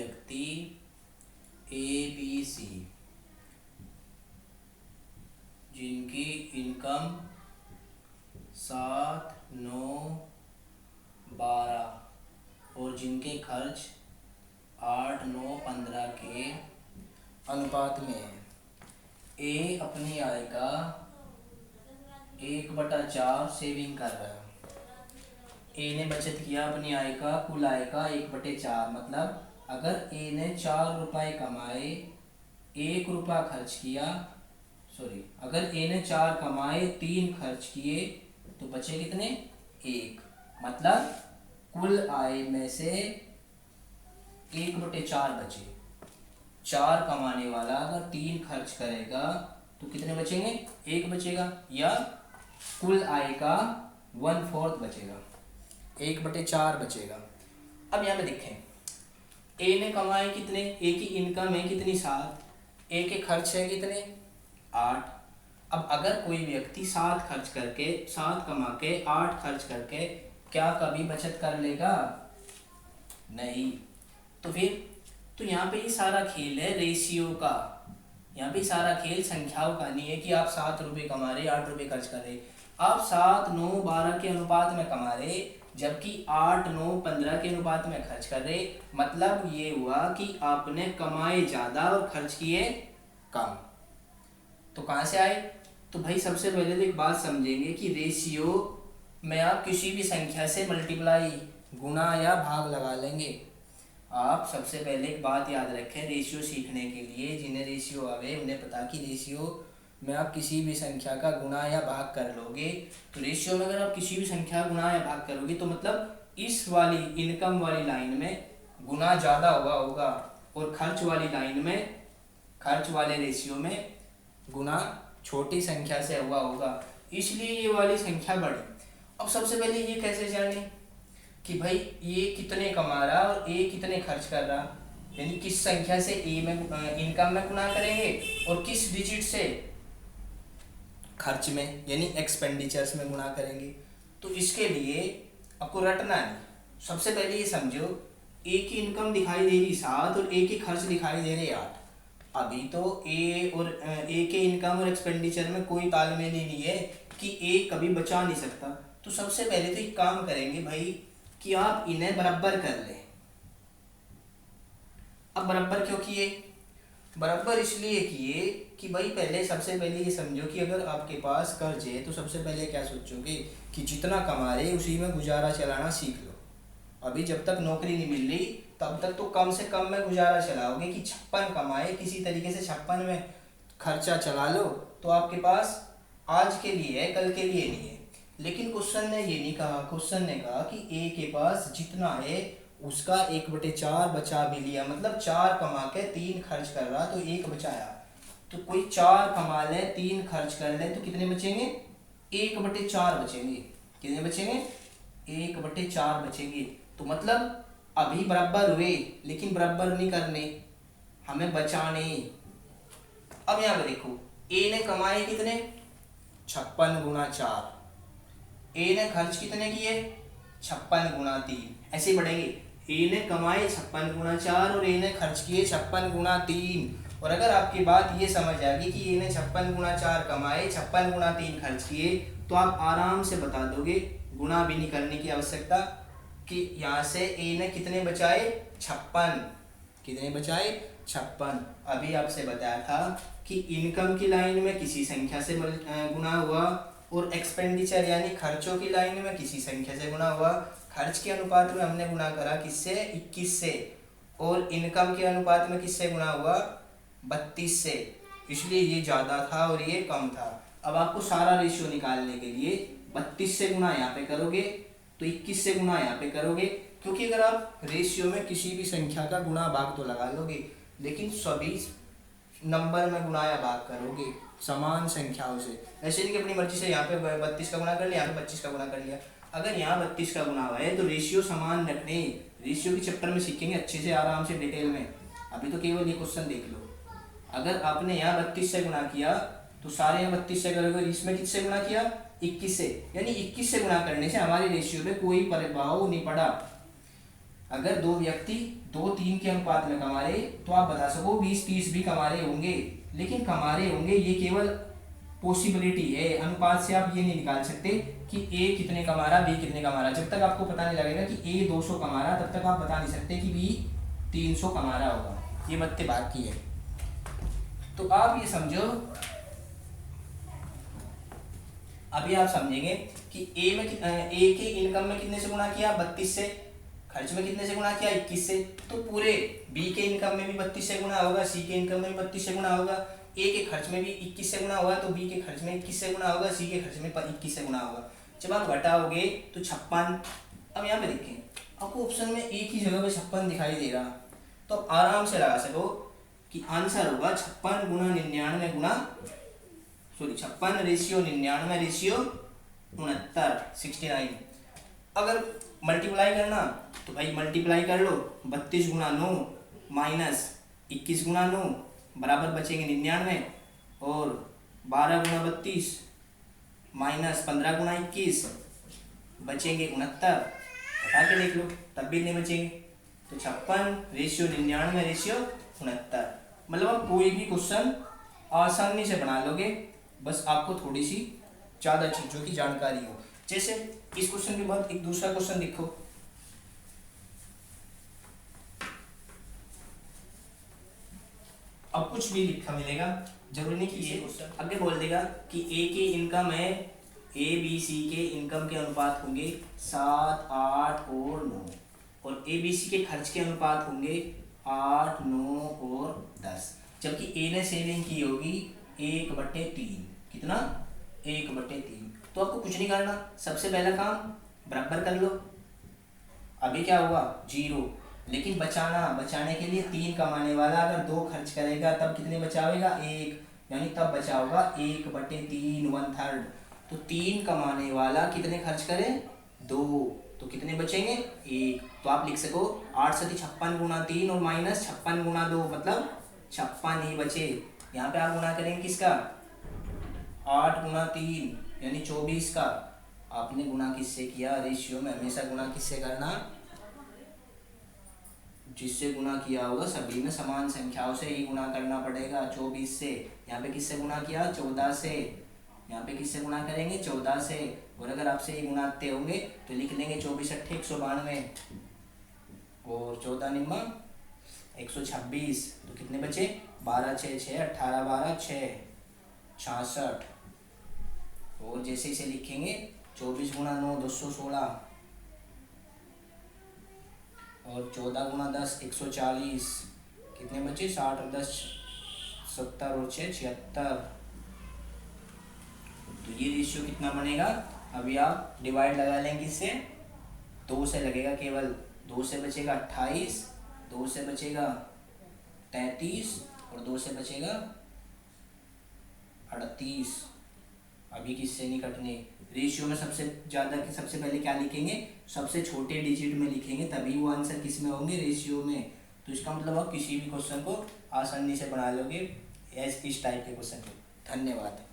व्यक्ति ABC जिनकी income 7, 9, 12 और जिनके खर्च 8, 9, 15 के अनुपात में है। ए अपनी आय का 1/4 सेविंग कर रहा है। ए ने बचत किया अपनी आय का, कुल आय का 1/4। मतलब अगर ए ने 4 रुपये कमाए, 1 रुपया खर्च किया, अगर ए ने 4 कमाए, 3 खर्च किए, तो बचे कितने? 1। मतलब कुल आय में से 1/4 बचे। 4 कमाने वाला अगर 3 खर्च करेगा तो कितने बचेंगे? 1 बचेगा, या कुल आय का 1/4 बचेगा, 1/4 बचेगा। अब यहाँ पे देखें, ए ने कमाए कितने? ए की इनकम है कितनी? 7। ए के खर्च है कितने? 8। अब अगर कोई व्यक्ति 7 खर्च करके, 7 कमा के 8 खर्च करके क्या कभी बचत कर लेगा? नहीं। तो फिर तो यहाँ पे ये सारा खेल है रेशियो का। यहाँ पे सारा खेल संख्याओं का नहीं है कि आप 7 रुपये कमा रहे, 8 रुपये खर्च कर रहे। आप 7, 9, 12 के अनुपात में कमा रहे, जबकि 8, 9, 15 के अनुपात में खर्च कर रहे। मतलब ये हुआ कि आपने कमाए ज़्यादा और खर्च किए कम। तो कहाँ से आए? तो भाई सबसे पहले तो एक बात समझेंगे कि रेशियो में आप किसी भी संख्या से मल्टीप्लाई, गुणा या भाग लगा लेंगे। आप सबसे पहले एक बात याद रखें रेशियो सीखने के लिए, जिन्हें रेशियो आवे उन्हें पता कि रेशियो में आप किसी भी संख्या का गुणा या भाग कर लोगे। तो रेशियो में अगर आप किसी भी संख्या गुणा या भाग करोगे तो मतलब इस वाली इनकम वाली लाइन में गुणा ज़्यादा हुआ होगा और खर्च वाली लाइन में, खर्च वाले रेशियो में गुणा छोटी संख्या से हुआ होगा, इसलिए ये वाली संख्या बढ़ी। अब सबसे पहले ये कैसे जाने कि भाई ये कितने कमा रहा और ए कितने खर्च कर रहा, यानी किस संख्या से ए में इनकम में गुणा करेंगे और किस डिजिट से खर्च में यानी एक्सपेंडिचर्स में गुणा करेंगे। तो इसके लिए आपको रटना नहीं। सबसे पहले ये समझो, ए की इनकम दिखाई दे रही 7 और ए के खर्च दिखाई दे रहे 8। अभी तो ए और ए के इनकम और एक्सपेंडिचर में कोई तालमेल ही नहीं है कि ए कभी बचा नहीं सकता। तो सबसे पहले तो एक काम करेंगे भाई कि आप इन्हें बराबर कर लें। अब बराबर क्यों किए? बराबर इसलिए किए कि भाई पहले सबसे पहले ये समझो कि अगर आपके पास कर्ज है तो सबसे पहले क्या सोचोगे कि जितना कमा रहे उसी में गुजारा चलाना सीख लो। अभी जब तक नौकरी नहीं मिल रही तब तक तो कम से कम में गुजारा चलाओगे कि 56 कमाए, किसी तरीके से 56 में खर्चा चला लो तो आपके पास आज के लिए है, कल के लिए नहीं है। लेकिन क्वेश्चन ने ये नहीं कहा, क्वेश्चन ने कहा कि ए के पास जितना है उसका 1/4 बचा भी लिया। मतलब 4 कमा के 3 खर्च कर रहा तो 1 बचाया। तो कोई 4 कमा ले 3 खर्च कर ले तो कितने बचेंगे? 1/4 बचेंगे। कितने बचेंगे? 1/4 बचेंगे। तो मतलब अभी बराबर हुए लेकिन बराबर नहीं करने, हमें बचाने। अब यहाँ पे देखो, ए ने कमाए कितने? 56 × 4। ए ने खर्च कितने किए? 56 × 3। ऐसे ही बढ़ेंगे, ए ने कमाए 56 × 4 और ए ने खर्च किए 56 × 3। और अगर आपकी बात ये समझ आ गई कि ए ने 56 × 4 कमाए, 56 × 3 खर्च किए, तो आप आराम से बता दोगे, गुणा भी नहीं करने की आवश्यकता, कि यहाँ से ए ने कितने बचाए? 56। कितने बचाए? 56। अभी आपसे बताया था कि इनकम की लाइन में किसी संख्या से गुणा हुआ और एक्सपेंडिचर यानी खर्चों की लाइन में किसी संख्या से गुणा हुआ। खर्च के अनुपात में हमने गुणा करा किससे? 21 से। और इनकम के अनुपात में किससे गुणा हुआ? 32 से। इसलिए ये ज़्यादा था और ये कम था। अब आपको सारा रेशियो निकालने के लिए 32 से गुणा यहाँ पे करोगे तो 21 से गुणा यहाँ पे करोगे, क्योंकि अगर आप रेशियो में किसी भी संख्या का गुणा भाग तो लगा लोगे लेकिन सभी नंबर में गुणा या भाग करोगे समान संख्याओं से। ऐसे नहीं कि अपनी मर्जी से यहाँ पे 32 का गुणा कर लिया, यहाँ पे 25 का गुणा कर लिया। अगर यहाँ 32 का गुणा हुआ है तो रेशियो समान रखने। रेशियो के चैप्टर में सीखेंगे अच्छे से, आराम से, डिटेल में। अभी तो केवल ये क्वेश्चन देख लो। अगर आपने यहाँ 32 से गुणा किया तो सारे यहाँ 32 से करोगे, इसमें किससे गुणा किया? 21 से। यानी 21 से गुणा करने से हमारी रेशियो में कोई प्रभाव नहीं पड़ा। अगर दो व्यक्ति 2-3 के अनुपात में कमा रहे तो आप बता सको 20-30 भी कमा रहे होंगे, लेकिन कमा रहे होंगे ये केवल पॉसिबिलिटी है। अनुपात से आप ये नहीं निकाल सकते कि ए कितने कमा रहा, बी कितने कमा रहा। जब तक आपको पता नहीं लगेगा कि ए 200 कमा रहा तब तक आप बता नहीं सकते कि बी 300 कमा रहा होगा। ये बातें बाकी है। तो आप ये समझो, अभी आप समझेंगे कि ए के इनकम में कितने से गुणा किया, 32 से, खर्च में कितने से गुणा किया, 21 से। तो पूरे बी के इनकम में भी 32 से गुणा होगा, सी के इनकम में भी 32 से गुणा होगा, ए के खर्च में भी 21 से गुणा होगा, तो बी के खर्च में 21 से गुणा होगा, सी के खर्च में 21 से गुणा होगा। जब आप घटाओगे तो 56। अब यहाँ पे देखें, आपको ऑप्शन में एक ही जगह पे 56 दिखाई देगा, तो आप आराम से लगा सको कि आंसर होगा 56 गुना 99 गुना 56 रेशियो 99 रेशियो 69, 69। अगर मल्टीप्लाई करना तो भाई मल्टीप्लाई कर लो, 32 गुना 9 माइनस 21 गुना 9 बराबर बचेंगे 99, और 12 गुना 32 माइनस 15 गुना 21 बचेंगे 69। हटा के देख लो तब भी नहीं बचेंगे। तो 56 रेशियो 99 रेशियो 69। मतलब आप कोई भी क्वेश्चन आसानी से बना लोगे, बस आपको थोड़ी सी ज़्यादा चीज़ों की जानकारी हो। जैसे इस क्वेश्चन के बाद एक दूसरा क्वेश्चन देखो, अब कुछ भी लिखा मिलेगा, जरूरी नहीं कि ये क्वेश्चन आगे बोल देगा कि ए के इनकम है, ए बी सी के इनकम के अनुपात होंगे 7, 8 और 9, और ए बी सी के खर्च के अनुपात होंगे 8, 9 और 10। जबकि ए ने सेविंग की होगी 1/3। कितना? 1/3। तो आपको कुछ नहीं करना, सबसे पहला काम बराबर कर लो। अभी क्या हुआ? 0। लेकिन बचाने के लिए 3 कमाने वाला अगर 2 खर्च करेगा तब कितने बचावेगा? 1, यानी तब बचा होगा 1/3, 1/3। तो 3 कमाने वाला कितने खर्च करे? 2, तो कितने बचेंगे? 1। तो आप लिख सको 8 सती 56 गुना 3 और माइनस 56 गुना 2, मतलब 56 ही बचे। यहाँ पे आप गुना करेंगे किसका? 8 गुना 3 यानी 24 का। आपने गुना किससे किया? रेशियो में हमेशा गुना किससे करना? जिससे गुना किया होगा सभी में समान संख्याओं से ही गुना करना पड़ेगा। 24 से। यहाँ पे किससे गुना किया? 14 से। यहाँ पे किससे गुना करेंगे? 14 से। और अगर आपसे ये गुणाते होंगे तो लिख लेंगे 24 8 192 और 14 निम्मा 126। तो कितने बचे? 12 6 6 18 12 6 66। और जैसे इसे लिखेंगे 24 गुना 9 216 और 14 गुना 10 140। कितने बचे? 60 और 10 70 और 6 76। तो ये रेशियो कितना बनेगा? अभी आप डिवाइड लगा लेंगे इससे, 2 से लगेगा केवल, 2 से बचेगा 28, 2 से बचेगा 33 और 2 से बचेगा 38। अभी किससे नहीं कटने। रेशियो में सबसे ज़्यादा की सबसे पहले क्या लिखेंगे? सबसे छोटे डिजिट में लिखेंगे, तभी वो आंसर किस में होंगे? रेशियो में। तो इसका मतलब आप किसी भी क्वेश्चन को आसानी से बना लोगे इस टाइप के क्वेश्चन को। धन्यवाद।